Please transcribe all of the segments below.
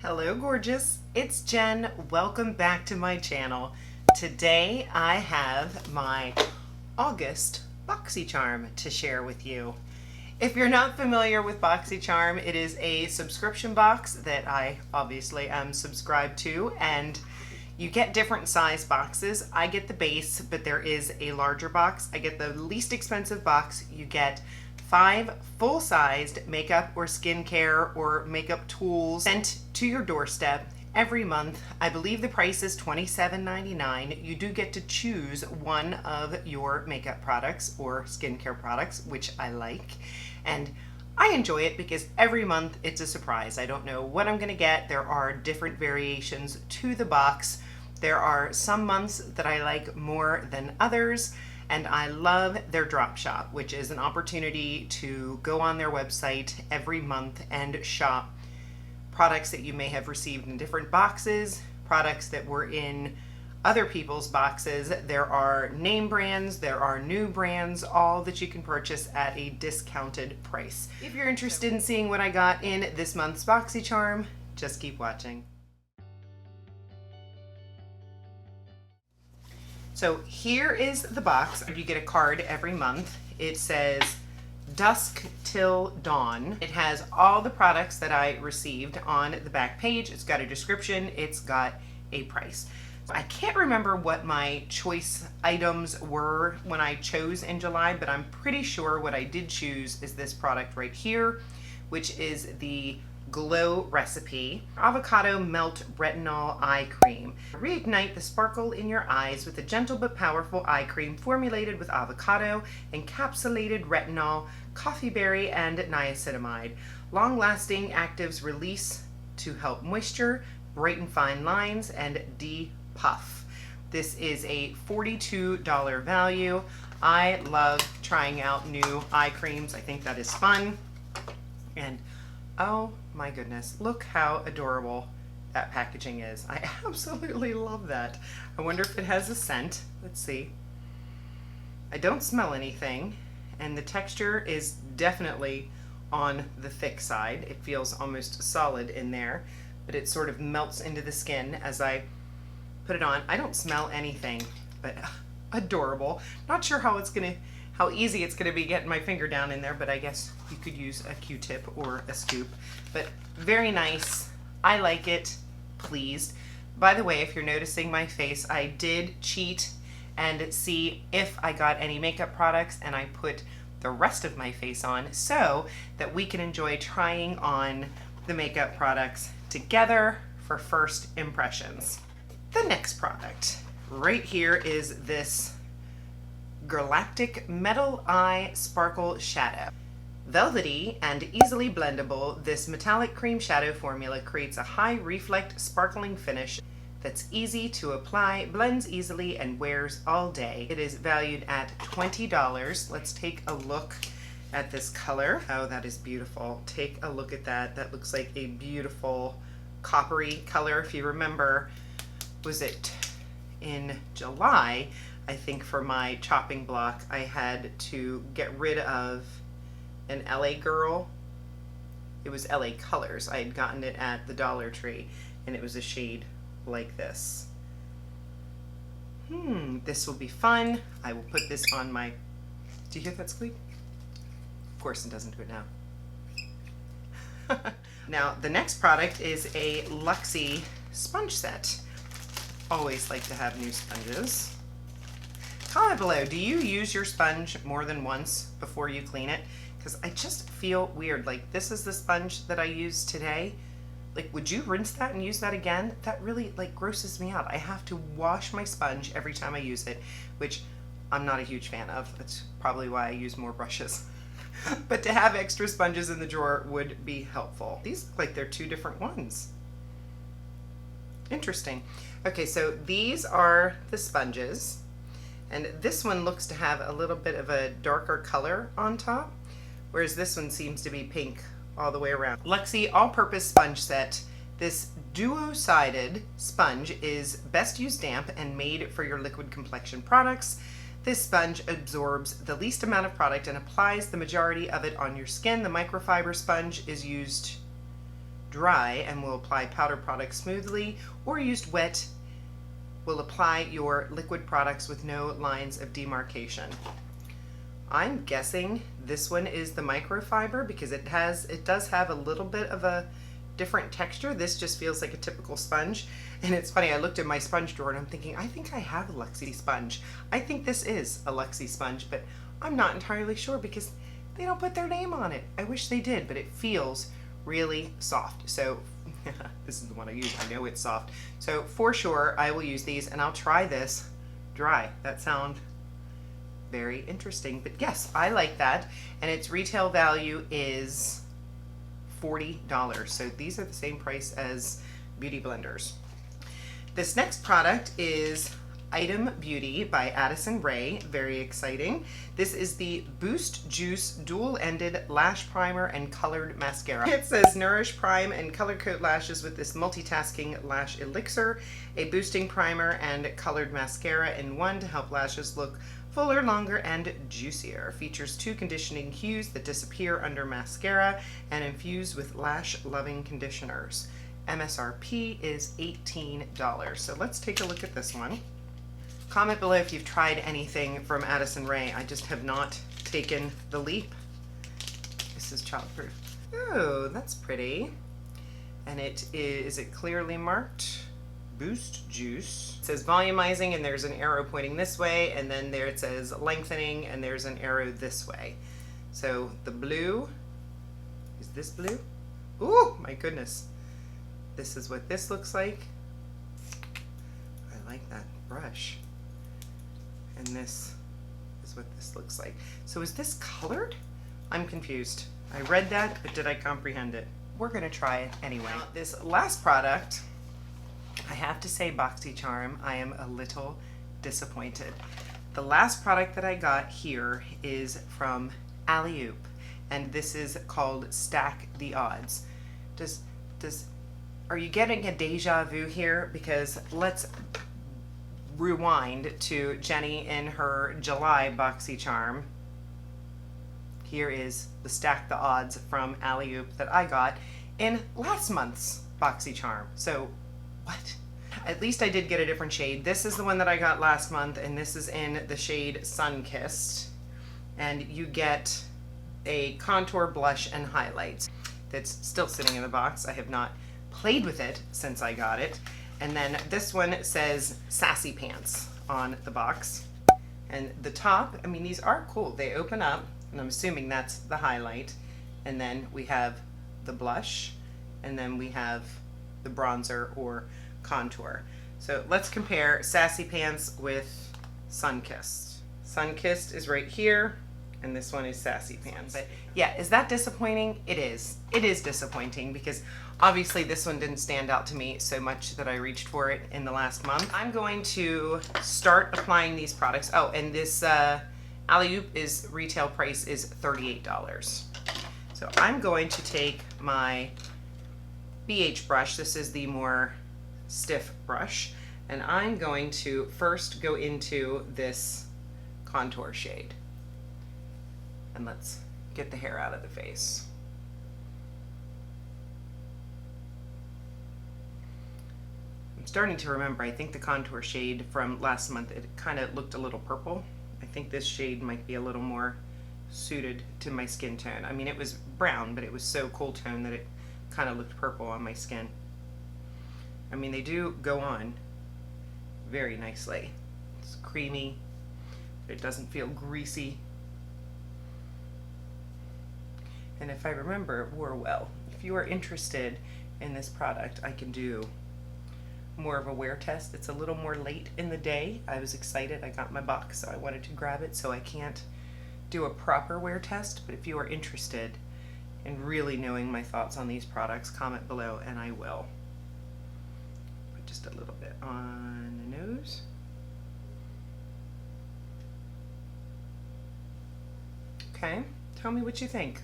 Hello gorgeous, it's Jen. Welcome back to my channel. Today I have my August Boxycharm to share with you. If you're not familiar with Boxycharm, it is a subscription box that I obviously am subscribed to, and you get different size boxes. I get the base, but there is a larger box. I get the least expensive box. You get 5 full-sized makeup or skincare or makeup tools sent to your doorstep every month. I believe the price is $27.99. You do get to choose one of your makeup products or skincare products, which I like. And I enjoy it because every month it's a surprise. I don't know what I'm gonna get. There are different variations to the box. There are some months that I like more than others. And I love their drop shop, which is an opportunity to go on their website every month and shop products that you may have received in different boxes, products that were in other people's boxes. There are name brands, there are new brands, all that you can purchase at a discounted price. If you're interested in seeing what I got in this month's Boxycharm, just keep watching. So here is the box. You get a card every month. It says dusk till dawn. It has all the products that I received on the back page. It's got a description. It's got a price. I can't remember what my choice items were when I chose in July, but I'm pretty sure what I did choose is this product right here, which is the Glow Recipe Avocado Melt Retinol Eye Cream. Reignite the sparkle in your eyes with a gentle but powerful eye cream formulated with avocado, encapsulated retinol, coffee berry, and niacinamide. Long-lasting actives release to help moisture, brighten fine lines, and de-puff. This is a $42 value. I love trying out new eye creams. I think that is fun. And oh my goodness, look how adorable that packaging is. I absolutely love that. I wonder if it has a scent. Let's see. I don't smell anything, and the texture is definitely on the thick side. It feels almost solid in there, but it sort of melts into the skin as I put it on. I don't smell anything, but adorable. Not sure how easy it's gonna be getting my finger down in there, but I guess you could use a Q-tip or a scoop. But very nice. I like it. Pleased. By the way, if you're noticing my face, I did cheat and see if I got any makeup products, and I put the rest of my face on so that we can enjoy trying on the makeup products together for first impressions. The next product right here is this Girlactik Metal Eye Sparkle Shadow. Velvety and easily blendable, this metallic cream shadow formula creates a high reflect sparkling finish that's easy to apply, blends easily, and wears all day. It is valued at $20. Let's take a look at this color. Oh, that is beautiful. Take a look at that. That looks like a beautiful coppery color. If you remember, was it in July, I think for my chopping block, I had to get rid of an LA Girl. It was LA Colors. I had gotten it at the Dollar Tree, and it was a shade like this. This will be fun. I will put this on my... Do you hear that squeak? Of course it doesn't do it now. Now, the next product is a Luxie Sponge Set. Always like to have new sponges. Comment below, do you use your sponge more than once before you clean it? Because I just feel weird. Like, this is the sponge that I used today. Like, would you rinse that and use that again? That really, like, grosses me out. I have to wash my sponge every time I use it, which I'm not a huge fan of. That's probably why I use more brushes. But to have extra sponges in the drawer would be helpful. These look like they're 2 different ones. Interesting. Okay, so these are the sponges. And this one looks to have a little bit of a darker color on top, whereas this one seems to be pink all the way around. Luxie All-Purpose Sponge Set. This duo-sided sponge is best used damp and made for your liquid complexion products. This sponge absorbs the least amount of product and applies the majority of it on your skin. The microfiber sponge is used dry and will apply powder products smoothly, or used wet will apply your liquid products with no lines of demarcation. I'm guessing this one is the microfiber because it does have a little bit of a different texture. This just feels like a typical sponge. And it's funny, I looked at my sponge drawer and I'm thinking, I think I have a Luxie sponge. I think this is a Luxie sponge, but I'm not entirely sure because they don't put their name on it. I wish they did, but it feels really soft. So this is the one I use. I know it's soft. So for sure, I will use these and I'll try this dry. That sounds very interesting, but yes, I like that. And its retail value is $40. So these are the same price as Beauty Blenders. This next product is Item Beauty by Addison Rae. Very exciting. This is the Boost Juice Dual-Ended Lash Primer and Colored Mascara. It says nourish, prime, and color coat lashes with this multitasking lash elixir, a boosting primer and colored mascara in one to help lashes look fuller, longer, and juicier. Features 2 conditioning hues that disappear under mascara and infused with lash-loving conditioners. MSRP is $18. So let's take a look at this one. Comment below if you've tried anything from Addison Rae. I just have not taken the leap. This is childproof. Oh, that's pretty. And is it clearly marked? Boost Juice. It says volumizing and there's an arrow pointing this way, and then there it says lengthening and there's an arrow this way. So the blue, is this blue? Ooh, my goodness. This is what this looks like. I like that brush. And this is what this looks like. So is this colored? I'm confused. I read that, but did I comprehend it? We're gonna try it anyway. Now, this last product, I have to say Boxycharm, I am a little disappointed. The last product that I got here is from Alleyoop, and this is called Stack the Odds. Are you getting a deja vu here? Because let's rewind to Jenny in her July Boxycharm. Here is the Stack the Odds from Alleyoop that I got in last month's Boxycharm. So what? At least I did get a different shade. This is the one that I got last month, and this is in the shade Sun-Kissed. And you get a contour, blush, and highlights. That's still sitting in the box. I have not played with it since I got it. And then this one says Sassy Pants on the box. And the top, I mean, these are cool. They open up, and I'm assuming that's the highlight. And then we have the blush, and then we have the bronzer or contour. So let's compare Sassy Pants with Sun-Kissed. Sun-Kissed is right here, and this one is Sassy Pants. But yeah, is that disappointing? It is. It is disappointing because obviously this one didn't stand out to me so much that I reached for it in the last month. I'm going to start applying these products. Oh, and this Alleyoop retail price is $38. So I'm going to take my BH brush. This is the more stiff brush, and I'm going to first go into this contour shade. And let's get the hair out of the face. I'm starting to remember, I think the contour shade from last month, it kind of looked a little purple. I think this shade might be a little more suited to my skin tone. I mean, it was brown, but it was so cool tone that it kind of looked purple on my skin. I mean, they do go on very nicely. It's creamy, but it doesn't feel greasy. And if I remember, it wore well. If you are interested in this product, I can do more of a wear test. It's a little more late in the day. I was excited. I got my box, so I wanted to grab it, so I can't do a proper wear test. But if you are interested in really knowing my thoughts on these products, comment below and I will. Put just a little bit on the nose. Okay, tell me what you think.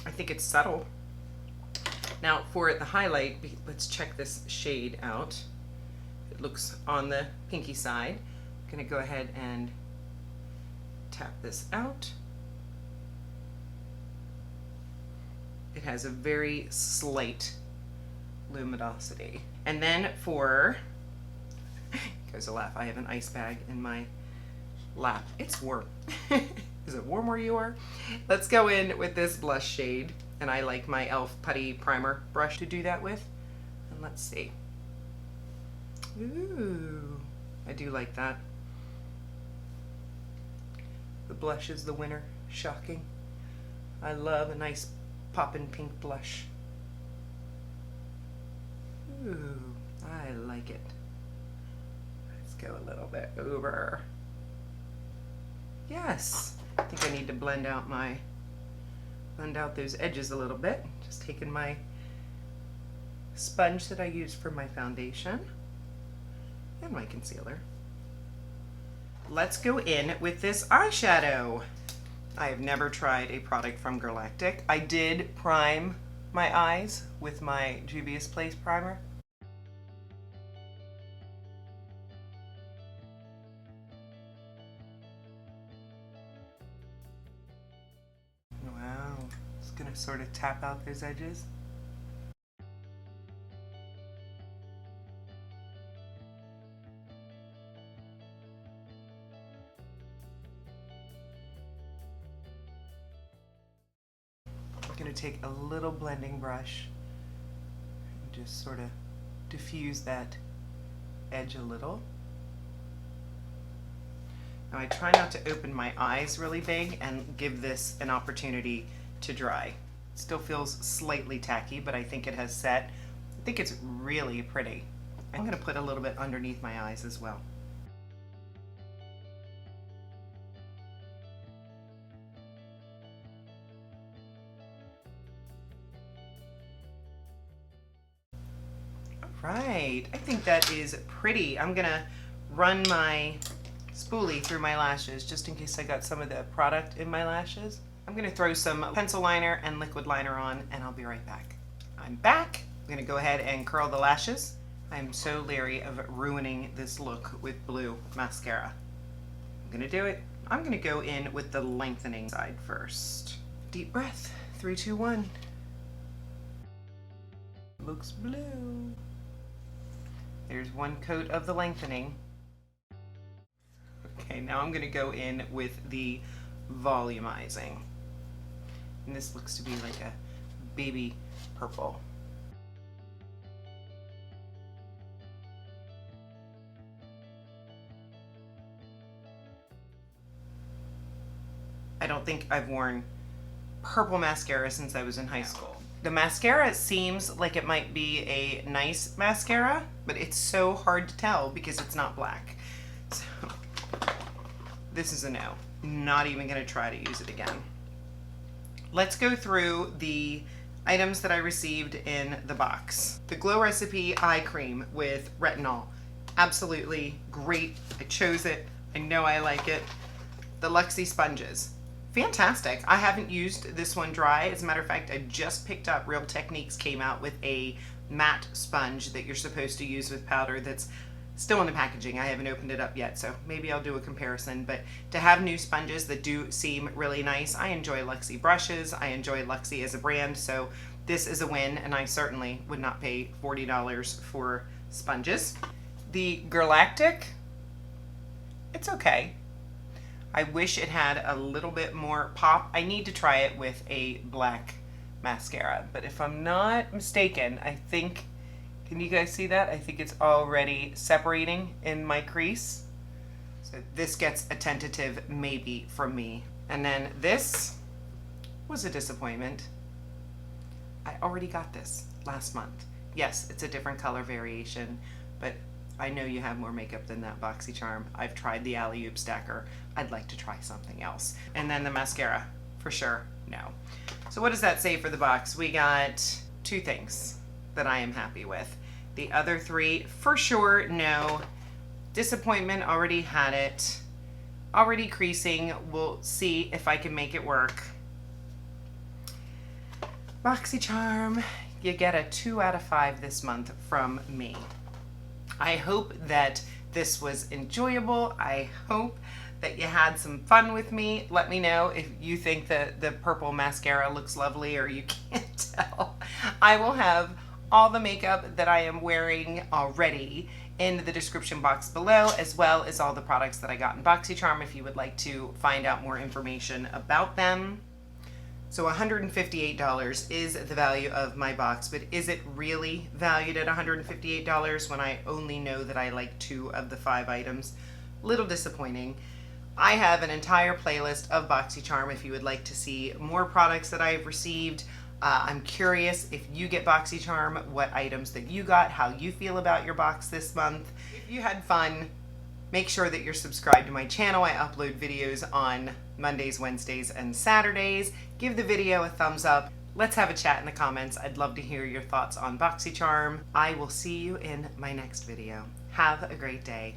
I think it's subtle. Now for the highlight, let's check this shade out. It looks on the pinky side. I'm gonna go ahead and tap this out. It has a very slight luminosity. And then for, goes a laugh, I have an ice bag in my lap. It's warm. Is it warm where you are? Let's go in with this blush shade. And I like my e.l.f. Putty Primer brush to do that with. And let's see. Ooh, I do like that. The blush is the winner. Shocking. I love a nice poppin' pink blush. Ooh, I like it. Let's go a little bit over. Yes. I think I need to blend out those edges a little bit. Just taking my sponge that I use for my foundation and my concealer. Let's go in with this eyeshadow. I have never tried a product from Girlactik. I did prime my eyes with my Juvia's Place primer. Wow, just gonna sort of tap out those edges. Going to take a little blending brush and just sort of diffuse that edge a little. Now I try not to open my eyes really big and give this an opportunity to dry. It still feels slightly tacky, but I think it has set. I think it's really pretty. I'm going to put a little bit underneath my eyes as well. Right, I think that is pretty. I'm gonna run my spoolie through my lashes just in case I got some of the product in my lashes. I'm gonna throw some pencil liner and liquid liner on and I'll be right back. I'm back. I'm gonna go ahead and curl the lashes. I'm so leery of ruining this look with blue mascara. I'm gonna do it. I'm gonna go in with the lengthening side first. Deep breath, 3, 2, 1. Looks blue. There's one coat of the lengthening. Okay, now I'm going to go in with the volumizing. And this looks to be like a baby purple. I don't think I've worn purple mascara since I was in high school. The mascara seems like it might be a nice mascara, but it's so hard to tell because it's not black. So this is a no. Not even gonna try to use it again. Let's go through the items that I received in the box. The Glow Recipe Eye Cream with Retinol. Absolutely great. I chose it. I know I like it. The Luxie Sponges. Fantastic. I haven't used this one dry. As a matter of fact, I just picked up Real Techniques came out with a matte sponge that you're supposed to use with powder that's still in the packaging. I haven't opened it up yet, so maybe I'll do a comparison. But to have new sponges that do seem really nice, I enjoy Luxie brushes. I enjoy Luxie as a brand, so this is a win, and I certainly would not pay $40 for sponges. The Girlactik, it's okay. I wish it had a little bit more pop. I need to try it with a black mascara, but if I'm not mistaken, I think, can you guys see that? I think it's already separating in my crease. So this gets a tentative maybe from me. And then this was a disappointment. I already got this last month. Yes, it's a different color variation, but I know you have more makeup than that Boxycharm. I've tried the Alleyoop stacker. I'd like to try something else. And then the mascara, for sure, no. So what does that say for the box? We got 2 things that I am happy with. The other 3, for sure, no. Disappointment, already had it. Already creasing, we'll see if I can make it work. Boxycharm, you get a 2 out of 5 this month from me. I hope that this was enjoyable. I hope that you had some fun with me. Let me know if you think that the purple mascara looks lovely or you can't tell. I will have all the makeup that I am wearing already in the description box below, as well as all the products that I got in Boxycharm if you would like to find out more information about them. So $158 is the value of my box, but is it really valued at $158 when I only know that I like 2 of the 5 items? Little disappointing. I have an entire playlist of Boxycharm if you would like to see more products that I've received. I'm curious if you get Boxycharm, what items that you got, how you feel about your box this month. If you had fun, make sure that you're subscribed to my channel. I upload videos on Mondays, Wednesdays, and Saturdays. Give the video a thumbs up. Let's have a chat in the comments. I'd love to hear your thoughts on Boxycharm. I will see you in my next video. Have a great day.